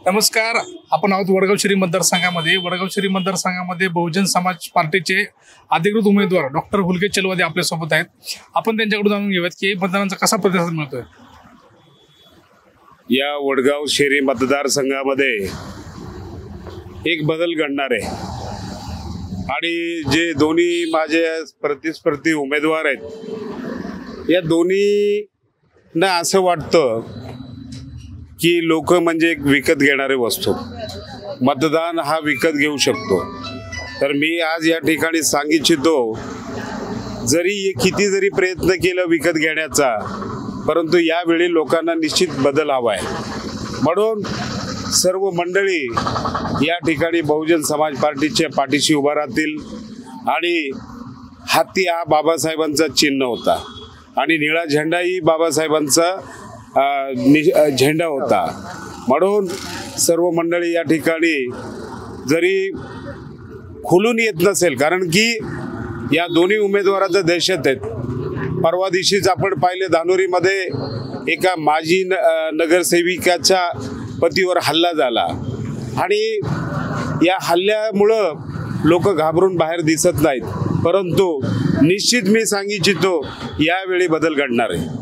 नमस्कार, आपण आहोत वडगाव शहरी मतदारसंघामध्ये बहुजन समाज पार्टीचे अधिकृत उमेदवार डॉक्टर हुलके चलवादी आपल्यासोबत आहेत। आपण त्यांच्याकडून जाणून घेऊयात की मतदानाचा कसा प्रतिसाद मिळतोय। या वडगाव शहरी मतदारसंघामध्ये एक बदल घडणार आहे आणि जे दोन्ही माझे प्रतिस्पर्धी उमेदवार आहेत या दोन्हींना असं वाटतं की लोक म्हणजे एक विकत घेणारे वस्तू, मतदान हा विकत घेऊ शकतो। तर मी आज या ठिकाणी सांगू इच्छितो, जरी किती जरी प्रयत्न केला विकत घेण्याचा, परंतु यावेळी लोकांना निश्चित बदल हवा आहे। म्हणून सर्व मंडळी या ठिकाणी बहुजन समाज पार्टीच्या पाठीशी उभा राहतील आणि हाती हा बाबासाहेबांचा चिन्ह होता आणि निळा झेंडाही बाबासाहेबांचा झेंडा होता। म्हणून सर्व मंडळी या ठिकाणी जरी खुलून येत नसेल, कारण की या दोन्ही उमेदवारांचा दहशत आहेत। परवा दिवशीच आपण पाहिले धानोरीमध्ये एका माजी नगरसेविकाच्या पतीवर हल्ला झाला आणि या हल्ल्यामुळं लोक घाबरून बाहेर दिसत नाहीत, परंतु निश्चित मी सांगू इच्छितो यावेळी बदल घडणार आहे।